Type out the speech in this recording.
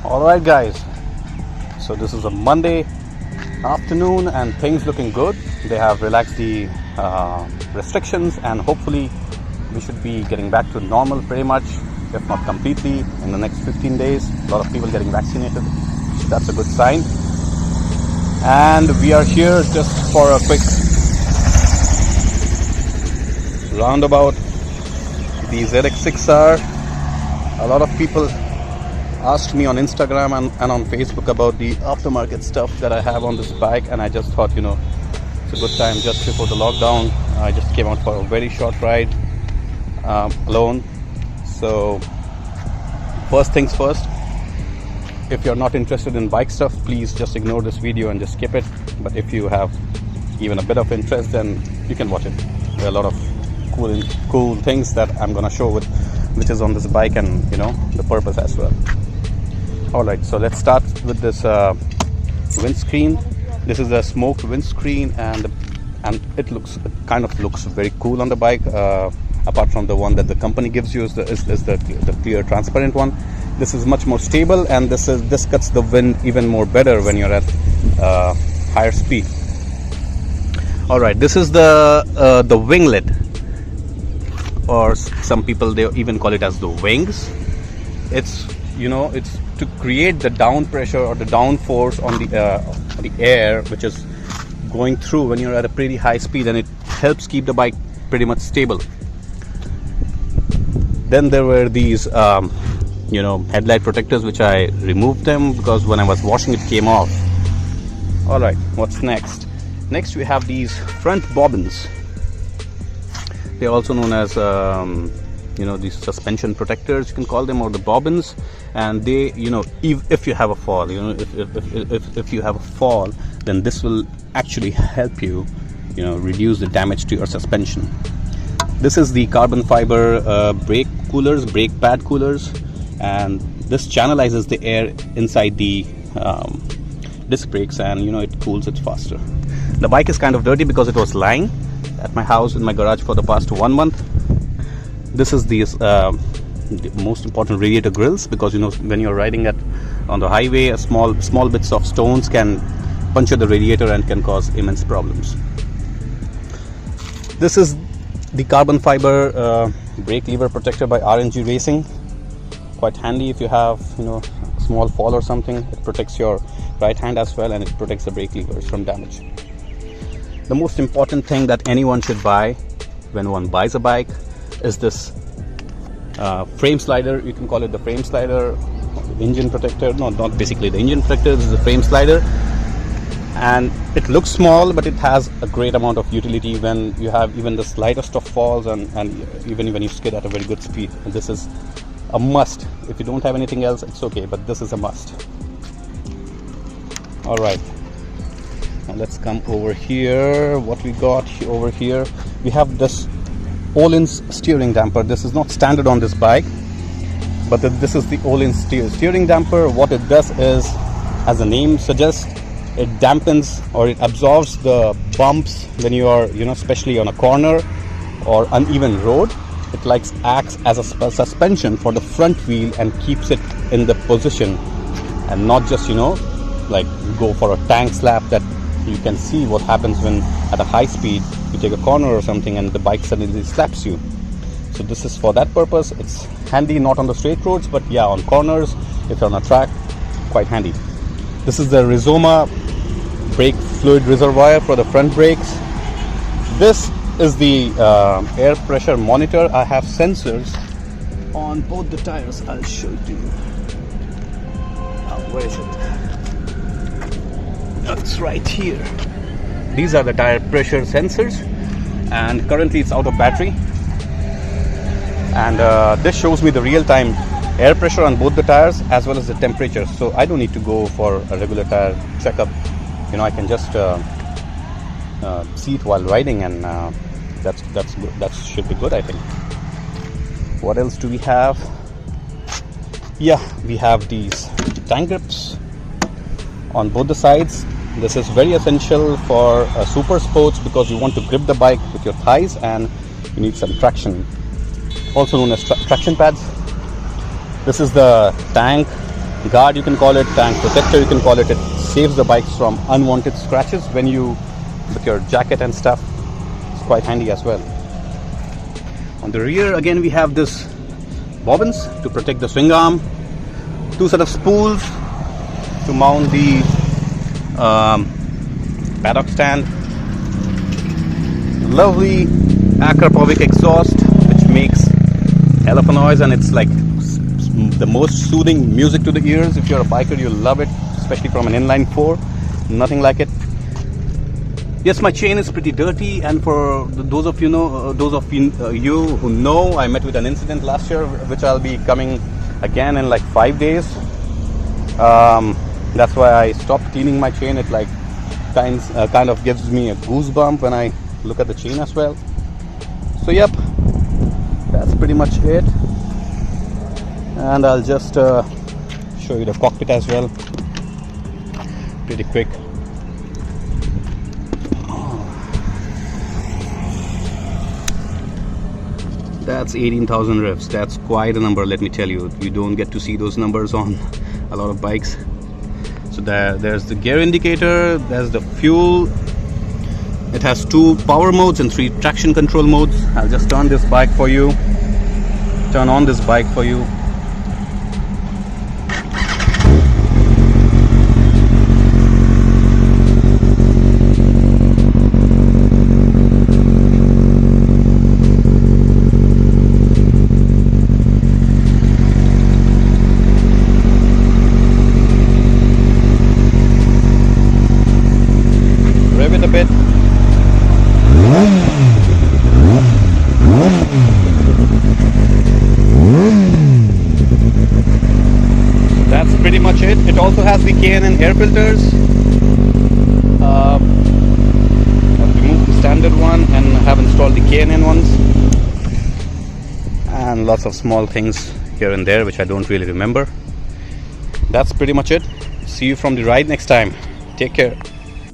Alright guys, so this is a Monday afternoon and things looking good. They have relaxed the restrictions and hopefully we should be getting back to normal pretty much, if not completely, in the next 15 days. A lot of people getting vaccinated, so that's a good sign. And we are here just for a quick roundabout the zx6r. A lot of people asked me on Instagram and on Facebook about the aftermarket stuff that I have on this bike, and I just thought, it's a good time just before the lockdown. I just came out for a very short ride alone. So first things first, if you're not interested in bike stuff, please just ignore this video and just skip it. But if you have even a bit of interest, then you can watch it. There are a lot of cool things that I'm gonna show which is on this bike, and the purpose as well. Alright, so let's start with this windscreen. This is a smoked windscreen, and it kind of looks very cool on the bike. Apart from the one that the company gives you is the clear transparent one. This is much more stable, and this cuts the wind even more better when you're at higher speed. Alright, this is the winglet, or some people, they even call it as the wings. It's to create the down pressure or the down force on the air which is going through when you're at a pretty high speed, and it helps keep the bike pretty much stable. Then there were these headlight protectors, which I removed them because when I was washing it came off. Alright, what's next? Next we have these front bobbins. They're also known as these suspension protectors, you can call them, or the bobbins. And they, if you have a fall, if you have a fall, then this will actually help you, reduce the damage to your suspension. This is the carbon fiber brake pad coolers, and this channelizes the air inside the disc brakes, and it cools it faster. The bike is kind of dirty because it was lying at my house in my garage for the past 1 month. This is the most important radiator grills, because when you're riding on the highway, small bits of stones can puncture the radiator and can cause immense problems. This is the carbon fiber brake lever protector by RNG Racing. Quite handy if you have a small fall or something. It protects your right hand as well, and it protects the brake levers from damage. The most important thing that anyone should buy when one buys a bike is this frame slider. You can call it the frame slider, engine protector. No, not basically the engine protector. This is the frame slider, and it looks small, but it has a great amount of utility when you have even the slightest of falls, and even when you skid at a very good speed. And this is a must. If you don't have anything else, it's okay, but this is a must. All right, now let's come over here. What we got over here, we have this Öhlins steering damper. This is not standard on this bike, but this is the Öhlins steering damper. What it does is, as the name suggests, it dampens or it absorbs the bumps when you are, especially on a corner or uneven road. It acts as a suspension for the front wheel and keeps it in the position, and not just go for a tank slap that you can see what happens when at a high speed you take a corner or something and the bike suddenly slaps you. So this is for that purpose. It's handy not on the straight roads, but yeah, on corners, if you're on a track, quite handy. This is the Rizoma brake fluid reservoir for the front brakes. This is the air pressure monitor. I have sensors on both the tires. I'll show it to you. Where is it? It's right here. These are the tire pressure sensors, and currently it's out of battery, and this shows me the real-time air pressure on both the tires as well as the temperature. So I don't need to go for a regular tire checkup. I can just see it while riding, and that's good. That should be good, I think. What else do we have? Yeah, we have these tank grips on both the sides. This is very essential for super sports, because you want to grip the bike with your thighs and you need some traction, also known as traction pads. This is the tank guard, you can call it, tank protector, you can call it. It saves the bikes from unwanted scratches when you with your jacket and stuff. It's quite handy as well. On the rear again we have this bobbins to protect the swing arm, two set of spools to mount the paddock stand, lovely Aftermarket exhaust which makes hell of a noise, and it's like the most soothing music to the ears. If you're a biker, you'll love it, especially from an inline 4. Nothing like it. Yes, my chain is pretty dirty, and for those of you who know, I met with an incident last year, which I'll be coming again in like 5 days. That's why I stopped cleaning my chain. It like kind of gives me a goosebump when I look at the chain as well. So yep, that's pretty much it, and I'll just show you the cockpit as well pretty quick. That's 18,000 revs. That's quite a number, let me tell you. You don't get to see those numbers on a lot of bikes. So there's the gear indicator, there's the fuel. It has 2 power modes and 3 traction control modes. I'll just turn on this bike for you. Rev it a bit. That's pretty much it. It also has the K&N air filters. I've removed the standard one and have installed the K&N ones, and lots of small things here and there which I don't really remember. That's pretty much it. See you from the ride next time. Take care.